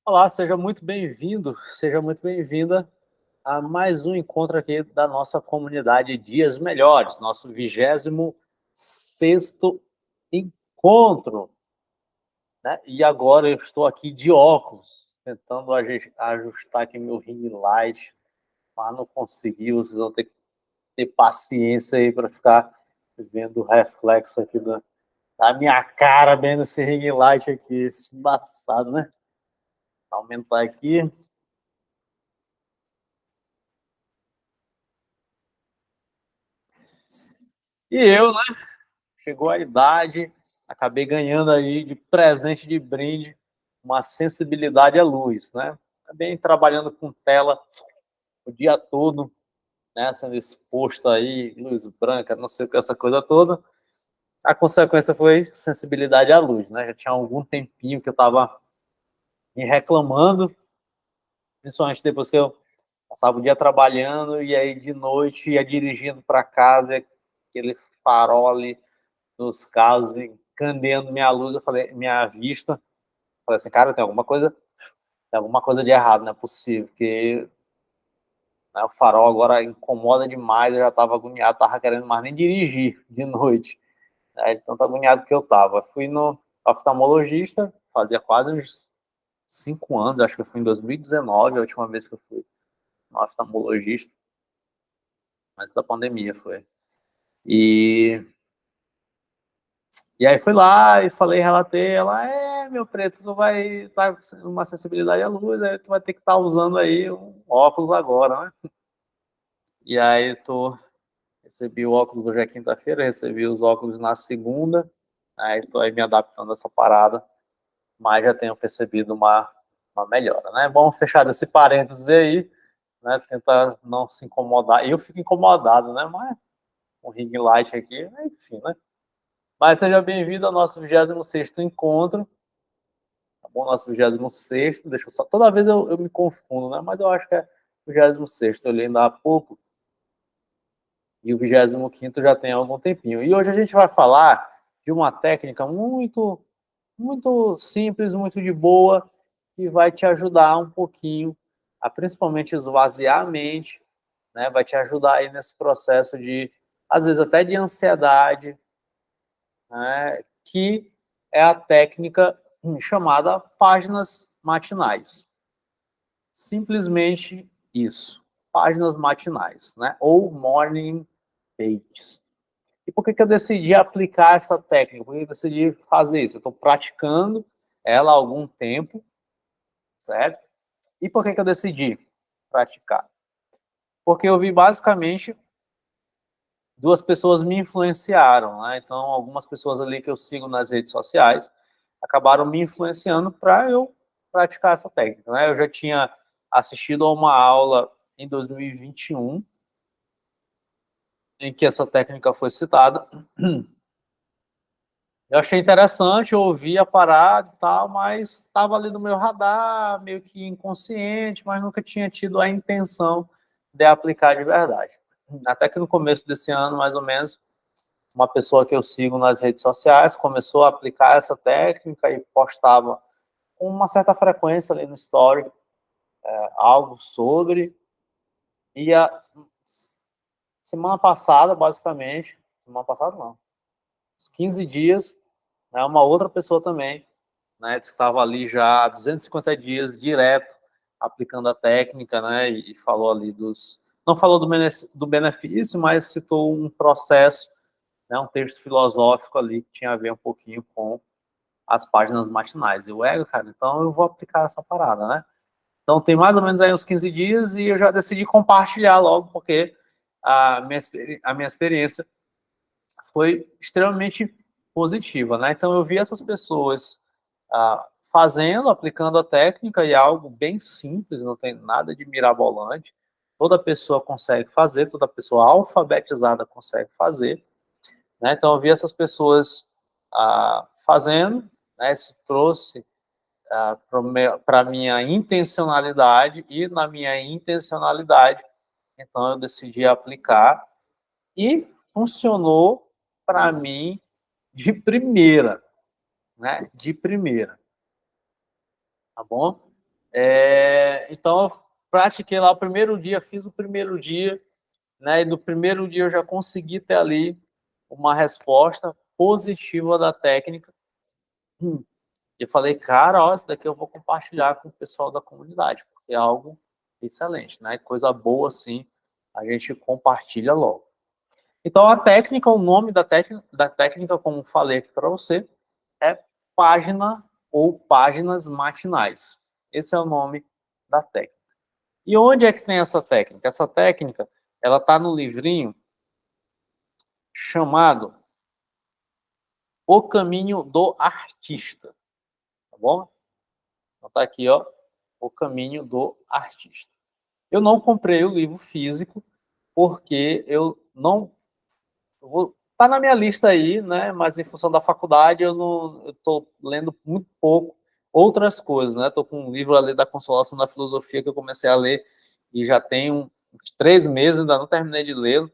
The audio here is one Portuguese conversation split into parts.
Olá, seja muito bem-vindo, seja muito bem-vinda a mais um encontro aqui da nossa comunidade Dias Melhores, nosso 26º encontro, né? E agora eu estou aqui de óculos, tentando ajustar aqui meu ring light, mas não consegui, vocês vão ter que ter paciência aí para ficar vendo o reflexo aqui da minha cara bem nesse ring light aqui, embaçado, né? Vou aumentar aqui. E eu, né? Chegou a idade, acabei ganhando aí de presente de brinde uma sensibilidade à luz, né? Também trabalhando com tela o dia todo, né? Sendo exposto aí, luz branca, não sei o que, essa coisa toda. A consequência foi sensibilidade à luz, né? Já tinha algum tempinho que eu estava me reclamando, principalmente depois que eu passava o dia trabalhando e aí de noite ia dirigindo para casa, e aquele farol ali nos carros, encandeando minha luz, eu falei, minha vista, falei assim, cara, tem alguma coisa de errado, não é possível, porque né, o farol agora incomoda demais, eu já estava agoniado, estava querendo mais nem dirigir de noite, né, de tanto agoniado que eu estava. Fui no oftalmologista, fazia quase uns 5 anos, acho que foi em 2019, a última vez que eu fui no oftalmologista, antes da pandemia foi. E E aí fui lá e falei, relatei, ela, meu preto, tu vai estar com uma sensibilidade à luz, aí tu vai ter que estar usando aí um óculos agora, né? E aí recebi o óculos hoje é quinta-feira, recebi os óculos na segunda, aí tô aí me adaptando a essa parada, mas já tenho percebido uma melhora, né? Bom fechar esse parênteses aí, né? Tentar não se incomodar. Eu fico incomodado, né? Mas o ring light aqui, enfim, né? Mas seja bem-vindo ao nosso 26º encontro. Tá bom? Nosso 26º, deixa eu só. Toda vez eu me confundo, né? Mas eu acho que é o 26º, eu li ainda há pouco, e o 25º já tem algum tempinho. E hoje a gente vai falar de uma técnica muito simples, muito de boa, que vai te ajudar um pouquinho a principalmente esvaziar a mente, né? Vai te ajudar aí nesse processo de, às vezes, até de ansiedade, né? Que é a técnica chamada páginas matinais. Simplesmente isso, páginas matinais, né? Ou morning pages. E por que eu decidi aplicar essa técnica? Por que eu decidi fazer isso? Eu estou praticando ela há algum tempo, certo? E por que eu decidi praticar? Porque eu vi basicamente duas pessoas me influenciaram, né? Então, algumas pessoas ali que eu sigo nas redes sociais acabaram me influenciando para eu praticar essa técnica, né? Eu já tinha assistido a uma aula em 2021 em que essa técnica foi citada. Eu achei interessante, eu ouvi a parada e tal, mas estava ali no meu radar, meio que inconsciente, mas nunca tinha tido a intenção de aplicar de verdade. Até que no começo desse ano, mais ou menos, uma pessoa que eu sigo nas redes sociais começou a aplicar essa técnica e postava com uma certa frequência ali no story algo sobre. E a semana passada, basicamente, semana passada não, uns 15 dias, né, uma outra pessoa também, né, que estava ali já há 250 dias direto aplicando a técnica, né, e falou ali não falou do benefício, mas citou um processo, né, um texto filosófico ali que tinha a ver um pouquinho com as páginas matinais. E o ego, cara, então eu vou aplicar essa parada, né? Então tem mais ou menos aí uns 15 dias e eu já decidi compartilhar logo, porque a minha experiência foi extremamente positiva, né? Então eu vi essas pessoas fazendo, aplicando a técnica e é algo bem simples, não tem nada de mirabolante. Toda pessoa consegue fazer, toda pessoa alfabetizada consegue fazer, né? Então eu vi essas pessoas fazendo, né? Isso trouxe para a minha intencionalidade e na minha intencionalidade, então eu decidi aplicar e funcionou para mim de primeira, né? De primeira, tá bom? Então, eu pratiquei lá o primeiro dia, fiz o primeiro dia, né? E no primeiro dia eu já consegui ter ali uma resposta positiva da técnica. E eu falei, cara, ó, isso daqui eu vou compartilhar com o pessoal da comunidade, porque é algo excelente, né? Coisa boa, assim, a gente compartilha logo. Então, a técnica, o nome da técnica, como falei aqui para você, é página ou páginas matinais. Esse é o nome da técnica. E onde é que tem essa técnica? Essa técnica, ela está no livrinho chamado O Caminho do Artista, tá bom? Então tá aqui, ó, O Caminho do Artista. Eu não comprei o livro físico porque eu não tá na minha lista aí, né? Mas em função da faculdade eu tô lendo muito pouco outras coisas, né? Tô com um livro ali da Consolação da Filosofia que eu comecei a ler e já tem uns 3 meses, ainda não terminei de lê-lo.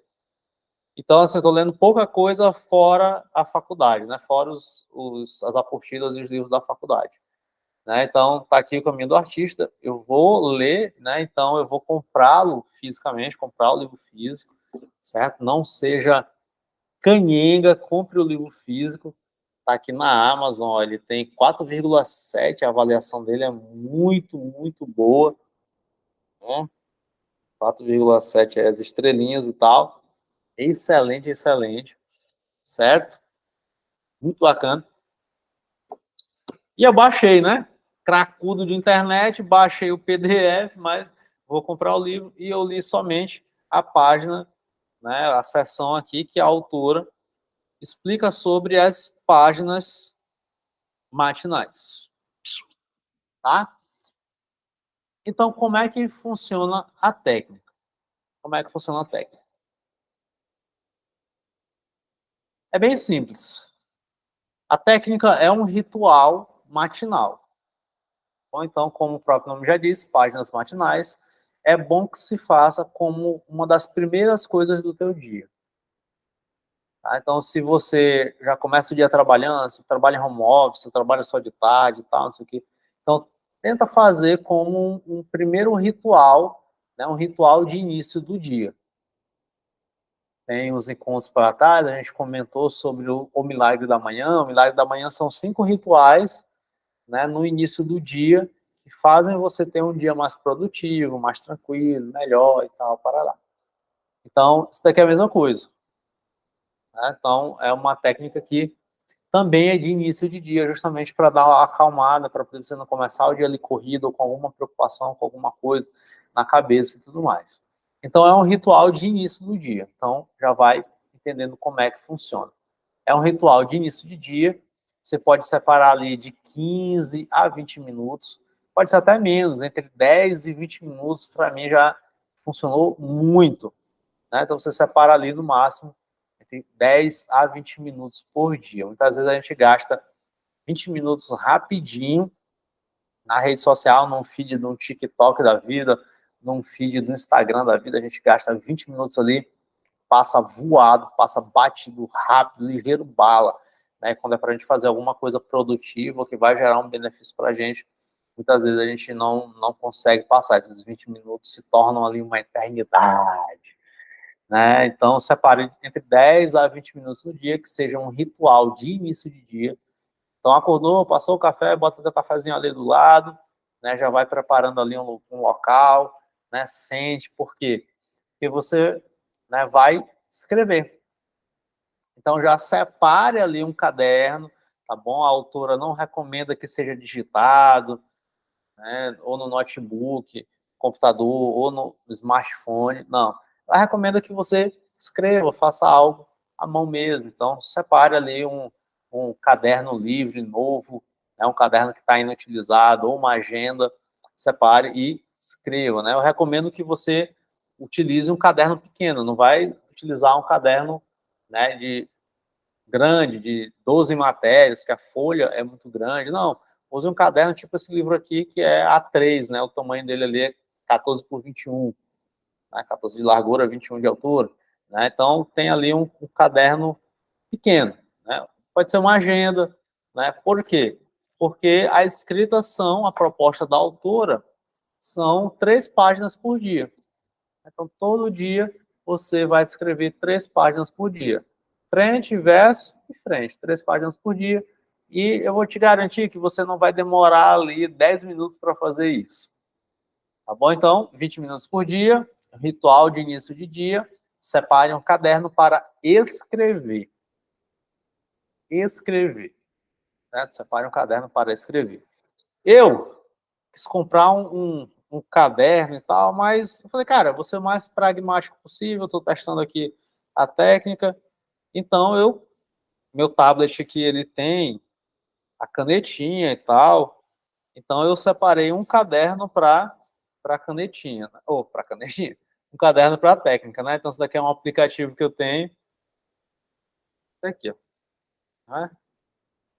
Então, assim, eu tô lendo pouca coisa fora a faculdade, né? Fora as apostilas e os livros da faculdade. Né? Então, tá aqui O Caminho do Artista. Eu vou ler, né? Então, eu vou comprá-lo fisicamente, comprar o livro físico, certo? Não seja canhenga, compre o livro físico. Tá aqui na Amazon, ele tem 4,7, a avaliação dele é muito, muito boa. Né? 4,7 é as estrelinhas e tal. Excelente, excelente. Certo? Muito bacana. E eu baixei, né? Cracudo de internet, baixei o PDF, mas vou comprar o livro e eu li somente a página, né, a seção aqui que a autora explica sobre as páginas matinais, tá? Então, como é que funciona a técnica? Como é que funciona a técnica? É bem simples. A técnica é um ritual matinal. Ou então, como o próprio nome já diz, páginas matinais, é bom que se faça como uma das primeiras coisas do teu dia. Tá? Então, se você já começa o dia trabalhando, se trabalha em home office, se trabalha só de tarde e tal, não sei o quê, então tenta fazer como um primeiro ritual, né, um ritual de início do dia. Tem os encontros para trás, a gente comentou sobre o Milagre da Manhã. O Milagre da Manhã são 5 rituais, né, no início do dia, que fazem você ter um dia mais produtivo, mais tranquilo, melhor e tal, para lá. Então, isso daqui é a mesma coisa. Né? Então, é uma técnica que também é de início de dia, justamente para dar uma acalmada, para você não começar o dia ali corrido, ou com alguma preocupação, com alguma coisa na cabeça e tudo mais. Então, é um ritual de início do dia. Então, já vai entendendo como é que funciona. É um ritual de início de dia, você pode separar ali de 15 a 20 minutos, pode ser até menos, entre 10 e 20 minutos, para mim já funcionou muito. Né? Então, você separa ali no máximo entre 10 a 20 minutos por dia. Muitas vezes a gente gasta 20 minutos rapidinho na rede social, num feed de um TikTok da vida, num feed do Instagram da vida, a gente gasta 20 minutos ali, passa voado, passa batido, rápido, ligeiro bala, né? Quando é para a gente fazer alguma coisa produtiva que vai gerar um benefício para a gente, muitas vezes a gente não consegue passar. Esses 20 minutos se tornam ali uma eternidade. Né? Então, separe entre 10 a 20 minutos no dia, que seja um ritual de início de dia. Então, acordou, passou o café, bota o cafezinho ali do lado, né? Já vai preparando ali um local, né? Sente, por quê? Porque você, né, vai escrever. Então, já separe ali um caderno, tá bom? A autora não recomenda que seja digitado, né? Ou no notebook, computador, ou no smartphone, não. Ela recomenda que você escreva, faça algo à mão mesmo. Então, separe ali um caderno livre, novo, né? Um caderno que está inutilizado, ou uma agenda, separe e escreva, né? Eu recomendo que você utilize um caderno pequeno, não vai utilizar um caderno, né, de grande, de 12 matérias, que a folha é muito grande. Não, use um caderno tipo esse livro aqui, que é A3, né? O tamanho dele ali é 14 por 21, né? 14 de largura, 21 de altura. Né? Então, tem ali um caderno pequeno. Né? Pode ser uma agenda. Né? Por quê? Porque as escritas são a proposta da autora, são 3 páginas por dia. Então, todo dia você vai escrever 3 páginas por dia. Frente, verso e frente. 3 páginas por dia. E eu vou te garantir que você não vai demorar ali 10 minutos para fazer isso. Tá bom? Então, 20 minutos por dia, ritual de início de dia. Separe um caderno para escrever. Escrever. Certo? Separe um caderno para escrever. Eu quis comprar um caderno e tal, mas eu falei, cara, vou ser o mais pragmático possível, estou testando aqui a técnica. Então, meu tablet aqui, ele tem a canetinha e tal. Então, eu separei um caderno para canetinha, ou para canetinha, um caderno para técnica, né? Então, isso daqui é um aplicativo que eu tenho. Tá aqui, ó. Né?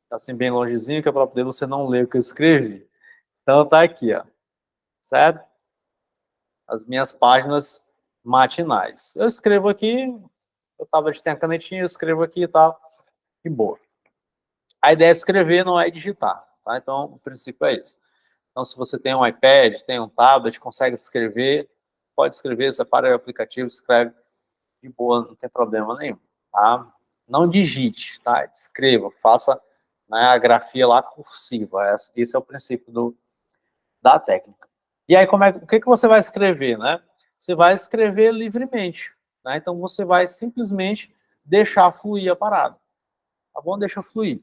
Tá assim bem longezinho, que é para poder você não ler o que eu escrevi. Então, tá aqui, ó. Certo? As minhas páginas matinais. Eu escrevo aqui, eu tablet tem a canetinha, eu escrevo aqui e tal, e boa. A ideia é escrever, não é digitar, tá? Então, o princípio é esse. Então, se você tem um iPad, tem um tablet, consegue escrever, pode escrever, separa o aplicativo, escreve de boa, não tem problema nenhum, tá? Não digite, tá? Escreva, faça, né, a grafia lá cursiva. Esse é o princípio da técnica. E aí, o que você vai escrever, né? Você vai escrever livremente, né? Então, você vai simplesmente deixar fluir a parada, tá bom? Deixa fluir.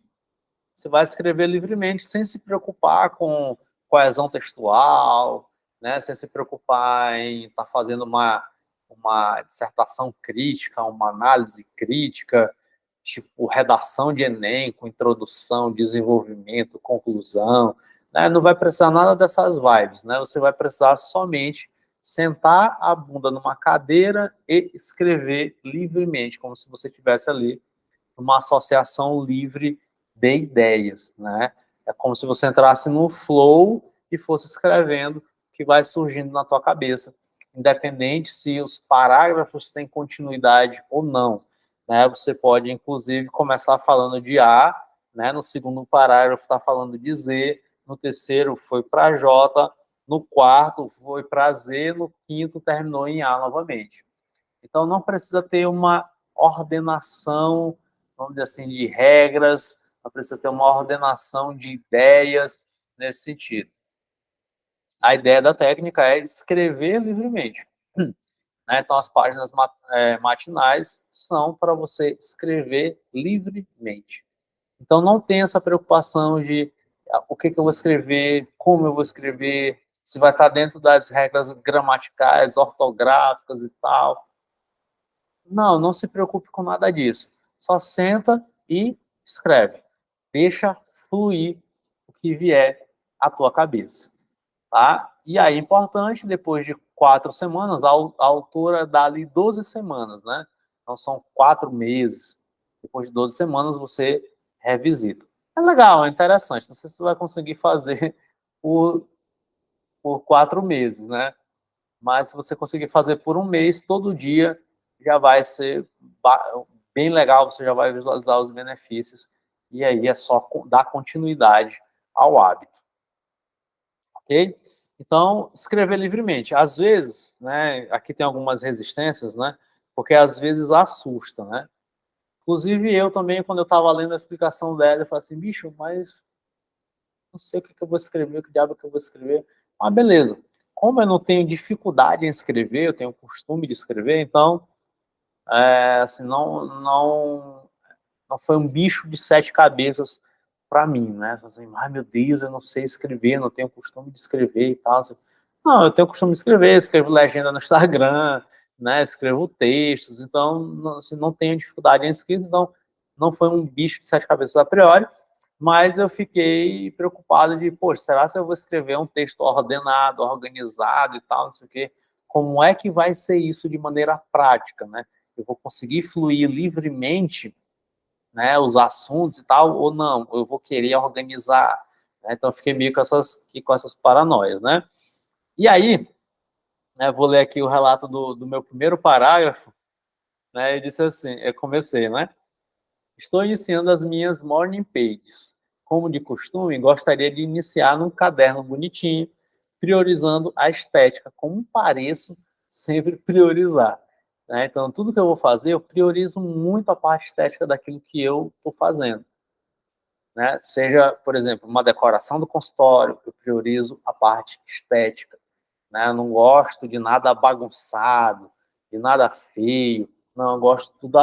Você vai escrever livremente, sem se preocupar com coesão textual, né? Sem se preocupar em estar fazendo uma dissertação crítica, uma análise crítica, tipo redação de Enem, com introdução, desenvolvimento, conclusão, né? Não vai precisar nada dessas vibes, né? Você vai precisar somente sentar a bunda numa cadeira e escrever livremente, como se você estivesse ali numa associação livre de ideias, né? É como se você entrasse no flow e fosse escrevendo o que vai surgindo na tua cabeça, independente se os parágrafos têm continuidade ou não, né? Você pode, inclusive, começar falando de A, né? No segundo parágrafo está falando de Z, no terceiro foi para J, no quarto foi para Z, no quinto terminou em A novamente. Então, não precisa ter uma ordenação, vamos dizer assim, de regras, não precisa ter uma ordenação de ideias nesse sentido. A ideia da técnica é escrever livremente. Então, as páginas matinais são para você escrever livremente. Então, não tem essa preocupação de o que eu vou escrever, como eu vou escrever, se vai estar dentro das regras gramaticais, ortográficas e tal. Não se preocupe com nada disso. Só senta e escreve. Deixa fluir o que vier à tua cabeça, tá? E aí, importante, depois de 4 semanas, a autora dá ali 12 semanas, né? Então, são 4 meses. Depois de 12 semanas, você revisita. É legal, é interessante. Não sei se você vai conseguir fazer por 4 meses, né? Mas se você conseguir fazer por um mês, todo dia, já vai ser bem legal, você já vai visualizar os benefícios, e aí é só dar continuidade ao hábito. Ok? Então, escrever livremente. Às vezes, né, aqui tem algumas resistências, né, porque às vezes assusta, né? Inclusive eu também, quando eu estava lendo a explicação dela, eu falei assim, bicho, mas não sei o que eu vou escrever, o que diabo que eu vou escrever. Ah, beleza. Como eu não tenho dificuldade em escrever, eu tenho o costume de escrever, então, assim, não foi um bicho de 7 cabeças para mim, né? Assim, ai meu Deus, eu não sei escrever, não tenho o costume de escrever e tal. Assim, não, eu tenho o costume de escrever, escrevo legenda no Instagram, né? Escrevo textos, então, assim, não tenho dificuldade em escrita, então, não foi um bicho de 7 cabeças a priori, mas eu fiquei preocupado de, poxa, será que eu vou escrever um texto ordenado, organizado e tal, não sei o quê? Como é que vai ser isso de maneira prática, né? Eu vou conseguir fluir livremente, né, os assuntos e tal, ou não? Eu vou querer organizar, né? Então, eu fiquei meio com essas paranoias, né? E aí, né, vou ler aqui o relato do meu primeiro parágrafo, né? Eu disse assim, eu comecei, né? Estou iniciando as minhas morning pages. Como de costume, gostaria de iniciar num caderno bonitinho, priorizando a estética, como pareço sempre priorizar. Né? Então, tudo que eu vou fazer, eu priorizo muito a parte estética daquilo que eu estou fazendo. Né? Seja, por exemplo, uma decoração do consultório, eu priorizo a parte estética. Né? Eu não gosto de nada bagunçado, de nada feio. Não, eu gosto de tudo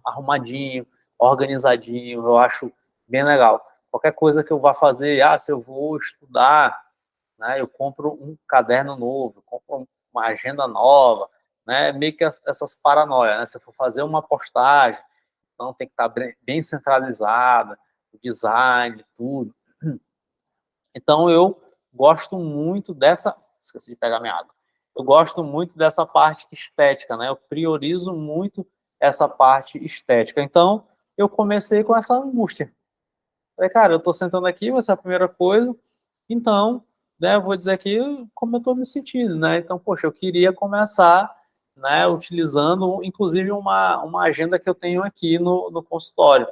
arrumadinho, organizadinho. Eu acho bem legal. Qualquer coisa que eu vá fazer, se eu vou estudar, né, eu compro um caderno novo, compro uma agenda nova, né, meio que essas paranoias, né? Se eu for fazer uma postagem, então tem que estar bem centralizada, o design, tudo. Então eu gosto muito dessa, esqueci de pegar minha água. Eu gosto muito dessa parte estética, né? Eu priorizo muito essa parte estética. Então eu comecei com essa angústia. Falei, cara, eu estou sentando aqui, vai ser a primeira coisa. Então, né, eu vou dizer aqui como eu estou me sentindo, né? Então, poxa, eu queria começar, né, utilizando, inclusive, uma agenda que eu tenho aqui no consultório.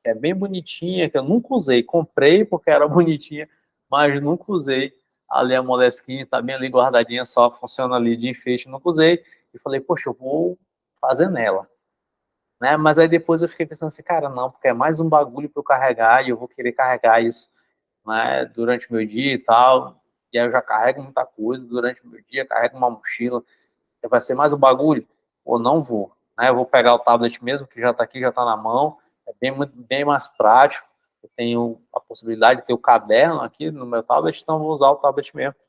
É bem bonitinha, que eu nunca usei. Comprei porque era bonitinha, mas nunca usei. Ali a Moleskine está bem ali guardadinha, só funciona ali de enfeite, nunca usei. E falei, poxa, eu vou fazer nela. Né? Mas aí depois eu fiquei pensando assim, cara, não, porque é mais um bagulho para eu carregar e eu vou querer carregar isso, né, durante o meu dia e tal. E aí eu já carrego muita coisa durante o meu dia, carrego uma mochila. Vai ser mais um bagulho? Ou não vou? Né? Eu vou pegar o tablet mesmo, que já está aqui, já está na mão. É bem mais prático. Eu tenho a possibilidade de ter o caderno aqui no meu tablet, então eu vou usar o tablet mesmo.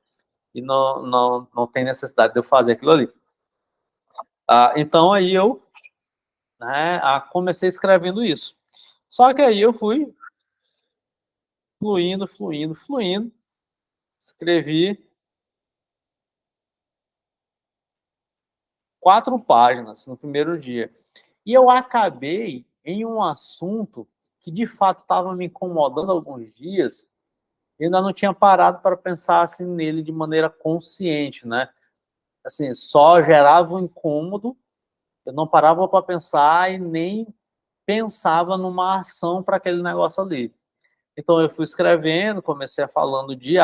E não tem necessidade de eu fazer aquilo ali. Então aí eu, né, comecei escrevendo isso. Só que aí eu fui fluindo. Escrevi 4 páginas no primeiro dia. E eu acabei em um assunto que de fato estava me incomodando há alguns dias. E ainda não tinha parado para pensar assim nele de maneira consciente, né? Assim, só gerava um incômodo. Eu não parava para pensar e nem pensava numa ação para aquele negócio ali. Então eu fui escrevendo, comecei falando de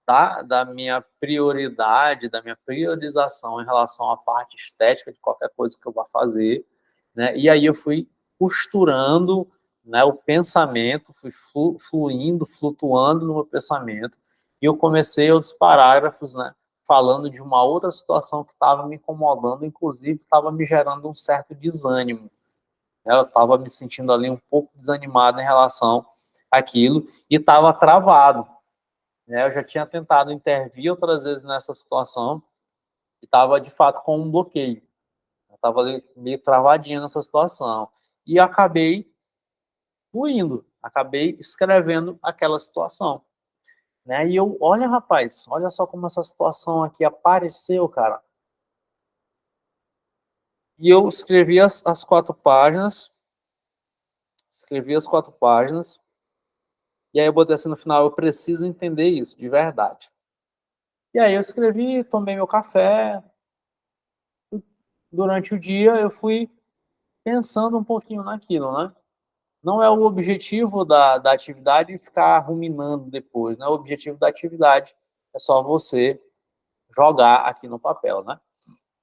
tá? Da minha prioridade, da minha priorização em relação à parte estética de qualquer coisa que eu vá fazer, né? E aí eu fui costurando, né, o pensamento, fui fluindo, flutuando no meu pensamento, e eu comecei outros parágrafos, né, falando de uma outra situação que estava me incomodando, inclusive estava me gerando um certo desânimo. Eu estava me sentindo ali um pouco desanimado em relação àquilo e estava travado. Né? Eu já tinha tentado intervir outras vezes nessa situação e estava, de fato, com um bloqueio. Eu estava meio travadinho nessa situação. E acabei fluindo, acabei escrevendo aquela situação. Né? E eu, olha, rapaz, olha só como essa situação aqui apareceu, cara. E eu escrevi as 4 páginas, e aí eu botei assim no final, eu preciso entender isso, de verdade. E aí eu escrevi, tomei meu café. Durante o dia eu fui pensando um pouquinho naquilo, né? Não é o objetivo da atividade ficar ruminando depois, né? O objetivo da atividade é só você jogar aqui no papel, né?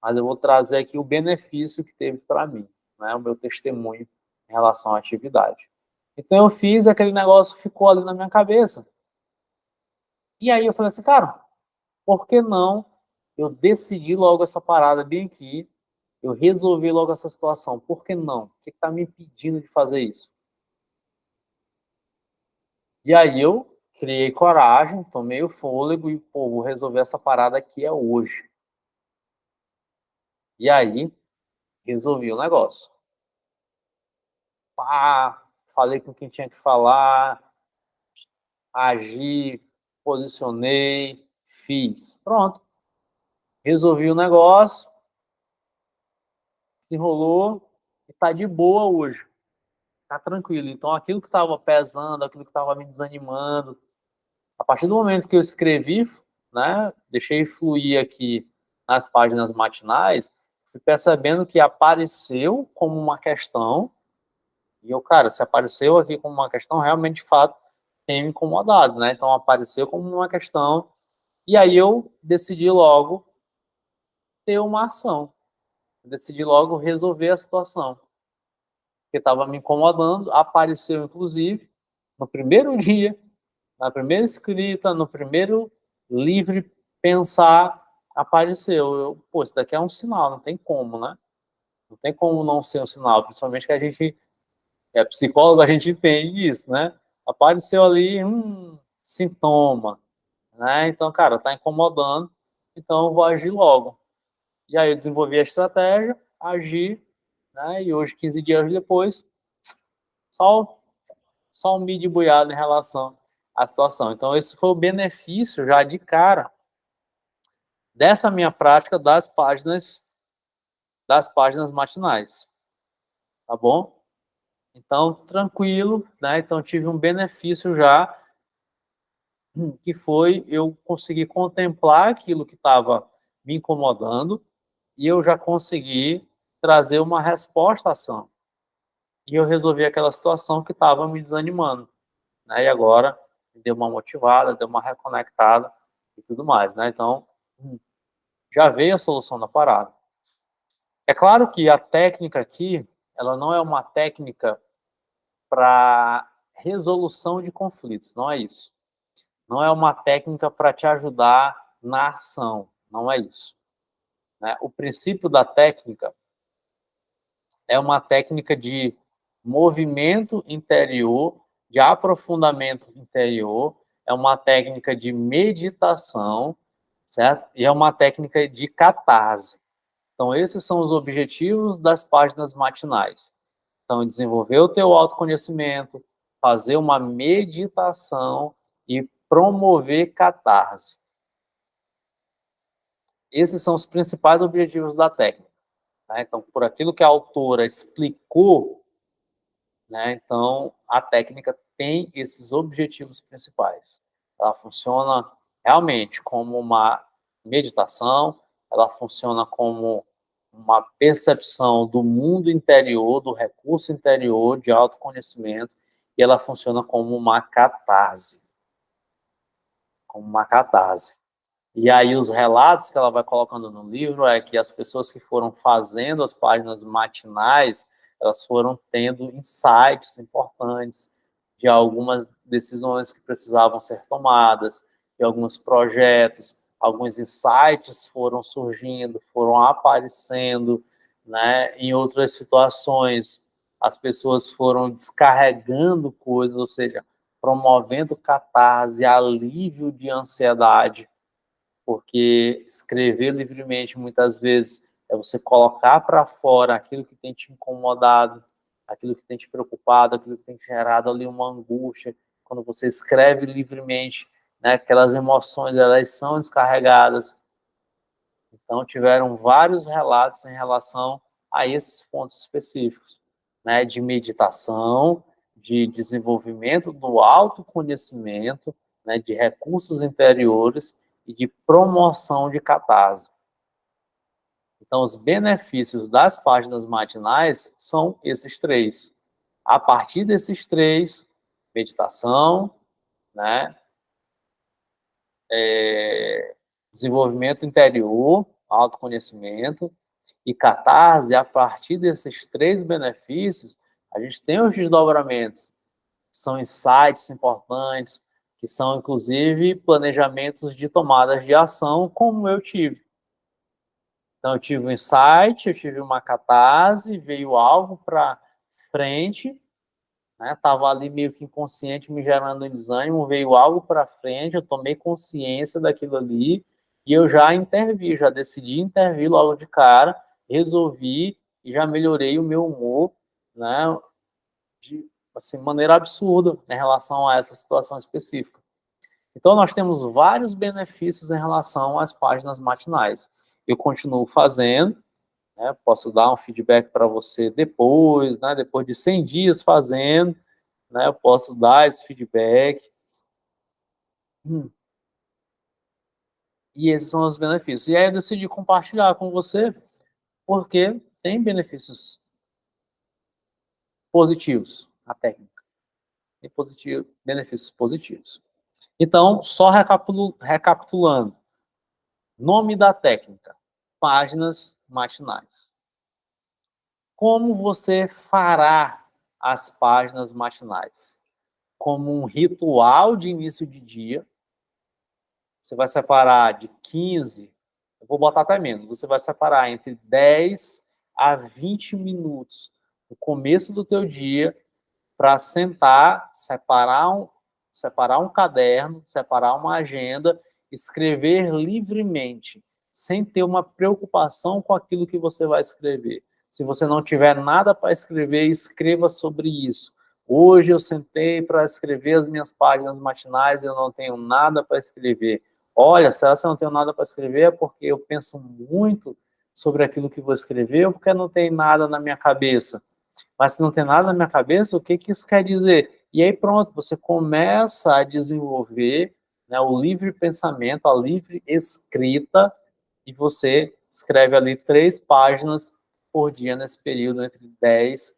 Mas eu vou trazer aqui o benefício que teve para mim, né? O meu testemunho em relação à atividade. Então eu fiz, aquele negócio ficou ali na minha cabeça. E aí eu falei assim, cara, por que não eu decidi logo essa parada bem aqui, eu resolvi logo essa situação? Por que não? O que está me impedindo de fazer isso? E aí eu criei coragem, tomei o fôlego e, pô, vou resolver essa parada aqui é hoje. E aí, resolvi o negócio. Pá, falei com quem tinha que falar, agi, posicionei, fiz. Pronto. Resolvi o negócio, se enrolou e tá de boa hoje. Tá tranquilo. Então, aquilo que estava pesando, aquilo que estava me desanimando, a partir do momento que eu escrevi, né, deixei fluir aqui nas páginas matinais, fui percebendo que apareceu como uma questão, e eu, cara, se apareceu aqui como uma questão, realmente, de fato, tem me incomodado, né? Então, apareceu como uma questão, E aí eu decidi logo ter uma ação. Eu decidi logo resolver a situação. Que estava me incomodando, apareceu, inclusive, no primeiro dia, na primeira escrita, no primeiro livre pensar, apareceu. Pô, isso daqui é um sinal, não tem como, né? Não tem como não ser um sinal, principalmente que a gente é psicólogo, a gente entende isso, né? Apareceu ali um sintoma, né? Então, cara, tá incomodando, então eu vou agir logo. E aí eu desenvolvi a estratégia, agi, né? E hoje, 15 dias depois, só, só um mid boiado em relação à situação. Então, esse foi o benefício já de cara dessa minha prática das páginas matinais, tá bom? Então, tranquilo, né? Então, tive um benefício já, que foi eu conseguir contemplar aquilo que estava me incomodando e eu já consegui trazer uma resposta à ação. E eu resolvi aquela situação que estava me desanimando, né? E agora deu uma motivada, deu uma reconectada e tudo mais, né? Então, já veio a solução da parada. É claro que a técnica aqui, ela não é uma técnica para resolução de conflitos, não é isso. Não é uma técnica para te ajudar na ação, não é isso, né? O princípio da técnica é uma técnica de movimento interior, de aprofundamento interior, é uma técnica de meditação, certo? E é uma técnica de catarse. Então, esses são os objetivos das páginas matinais. Então, desenvolver o teu autoconhecimento, fazer uma meditação e promover catarse. Esses são os principais objetivos da técnica, né? Então, por aquilo que a autora explicou, né? Então, a técnica tem esses objetivos principais. Ela funciona realmente como uma meditação, ela funciona como uma percepção do mundo interior, do recurso interior de autoconhecimento, e ela funciona como uma catarse. Como uma catarse. E aí os relatos que ela vai colocando no livro é que as pessoas que foram fazendo as páginas matinais, elas foram tendo insights importantes de algumas decisões que precisavam ser tomadas, de alguns projetos, alguns insights foram surgindo, foram aparecendo, né? Em outras situações, as pessoas foram descarregando coisas, ou seja, promovendo catarse, alívio de ansiedade, porque escrever livremente, muitas vezes, é você colocar para fora aquilo que tem te incomodado, aquilo que tem te preocupado, aquilo que tem gerado ali uma angústia. Quando você escreve livremente, né, aquelas emoções, elas são descarregadas. Então, tiveram vários relatos em relação a esses pontos específicos, né, de meditação, de desenvolvimento do autoconhecimento, né, de recursos interiores e de promoção de catarse. Então, os benefícios das páginas matinais são esses três. A partir desses três, meditação, né, desenvolvimento interior, autoconhecimento e catarse, a partir desses três benefícios, a gente tem os desdobramentos, que são insights importantes, que são, inclusive, planejamentos de tomadas de ação, como eu tive. Então, eu tive um insight, eu tive uma catarse, veio algo para frente, né? Estava ali meio que inconsciente, me gerando um desânimo, veio algo para frente, eu tomei consciência daquilo ali e eu já intervi, já decidi intervir logo de cara, resolvi e já melhorei o meu humor, né? De assim, maneira absurda em relação a essa situação específica. Então, nós temos vários benefícios em relação às páginas matinais. Eu continuo fazendo, né? Posso dar um feedback para você depois, né? Depois de 100 dias fazendo, né? Eu posso dar esse feedback. E esses são os benefícios. E aí eu decidi compartilhar com você, porque tem benefícios positivos a técnica. Tem benefícios positivos. Então, só recapitulando. Nome da técnica: páginas matinais. Como você fará as páginas matinais? Como um ritual de início de dia. Você vai separar de 15, eu vou botar até menos, você vai separar entre 10 a 20 minutos no começo do teu dia para sentar, separar um caderno, separar uma agenda, escrever livremente, sem ter uma preocupação com aquilo que você vai escrever. Se você não tiver nada para escrever, escreva sobre isso. Hoje eu sentei para escrever as minhas páginas matinais e eu não tenho nada para escrever. Olha, será que eu não tenho nada para escrever? É porque eu penso muito sobre aquilo que vou escrever ou porque não tem nada na minha cabeça? Mas se não tem nada na minha cabeça, o que isso quer dizer? E aí pronto, você começa a desenvolver, né, o livre pensamento, a livre escrita, e você escreve ali 3 páginas por dia nesse período entre 10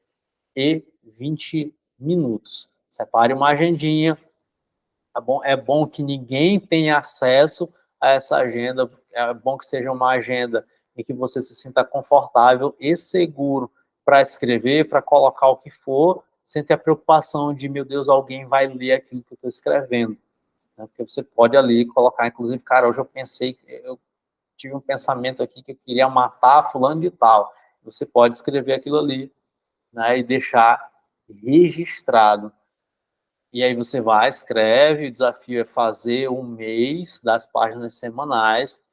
e 20 minutos. Separe uma agendinha, tá bom? É bom que ninguém tenha acesso a essa agenda, é bom que seja uma agenda em que você se sinta confortável e seguro para escrever, para colocar o que for, sem ter a preocupação de, meu Deus, alguém vai ler aquilo que eu estou escrevendo. Né? Porque você pode ali colocar, inclusive, cara, hoje eu tive um pensamento aqui que eu queria matar fulano de tal. Você pode escrever aquilo ali, né, e deixar registrado. E aí você vai, escreve, o desafio é fazer um mês das páginas semanais,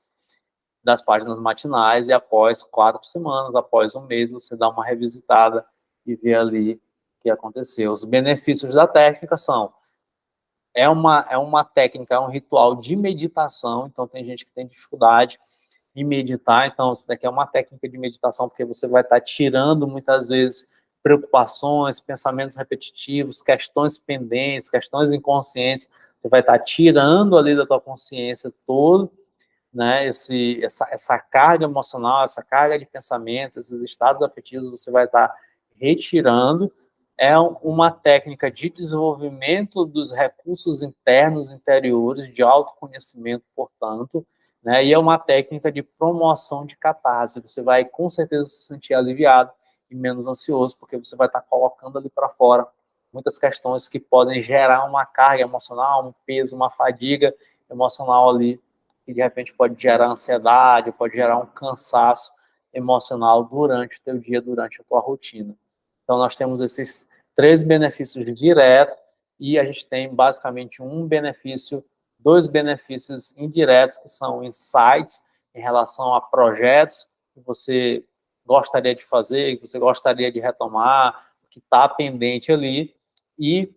das páginas matinais, e após 4 semanas, após um mês, você dá uma revisitada e vê ali o que aconteceu. Os benefícios da técnica são, é uma técnica, é um ritual de meditação, então tem gente que tem dificuldade em meditar, então isso daqui é uma técnica de meditação, porque você vai estar tirando, muitas vezes, preocupações, pensamentos repetitivos, questões pendentes, questões inconscientes, você vai estar tirando ali da tua consciência todo, né, essa carga emocional, essa carga de pensamentos, esses estados afetivos, você vai estar retirando. É uma técnica de desenvolvimento dos recursos internos, interiores, de autoconhecimento, portanto, né, e é uma técnica de promoção de catarse. Você vai, com certeza, se sentir aliviado e menos ansioso, porque você vai estar colocando ali para fora muitas questões que podem gerar uma carga emocional, um peso, uma fadiga emocional ali, que de repente pode gerar ansiedade, pode gerar um cansaço emocional durante o teu dia, durante a tua rotina. Então, nós temos esses 3 benefícios diretos e a gente tem basicamente 2 benefícios indiretos, que são insights em relação a projetos que você gostaria de fazer, que você gostaria de retomar, que está pendente ali, e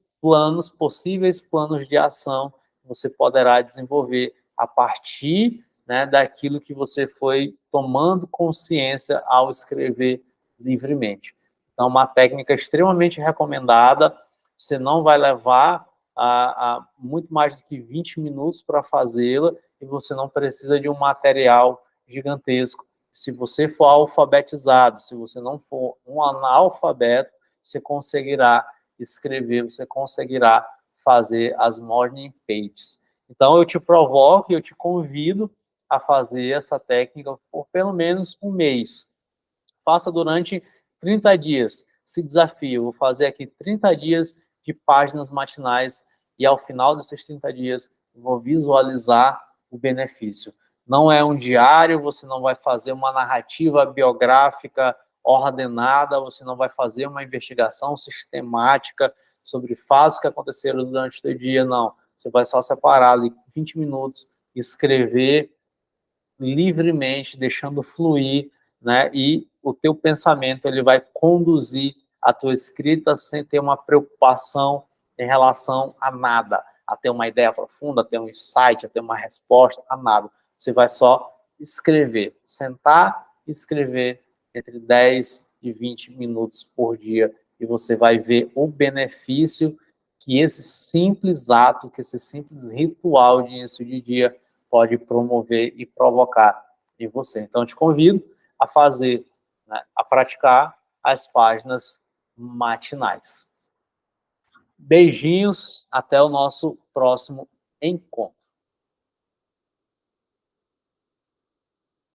possíveis planos de ação que você poderá desenvolver a partir, né, daquilo que você foi tomando consciência ao escrever livremente. Então, uma técnica extremamente recomendada, você não vai levar a muito mais do que 20 minutos para fazê-la, e você não precisa de um material gigantesco. Se você for alfabetizado, se você não for um analfabeto, você conseguirá escrever, você conseguirá fazer as morning pages. Então, eu te provoco, eu te convido a fazer essa técnica por pelo menos um mês. Faça durante 30 dias. Se desafio, vou fazer aqui 30 dias de páginas matinais e ao final desses 30 dias vou visualizar o benefício. Não é um diário, você não vai fazer uma narrativa biográfica ordenada, você não vai fazer uma investigação sistemática sobre fatos que aconteceram durante o seu dia, não. Você vai só separar ali 20 minutos, escrever livremente, deixando fluir, né? E o teu pensamento ele vai conduzir a tua escrita sem ter uma preocupação em relação a nada, a ter uma ideia profunda, a ter um insight, a ter uma resposta, a nada. Você vai só escrever, sentar e escrever entre 10 e 20 minutos por dia e você vai ver o benefício que esse simples ato, que esse simples ritual de início de dia pode promover e provocar em você. Então, eu te convido a fazer, né, a praticar as páginas matinais. Beijinhos, até o nosso próximo encontro.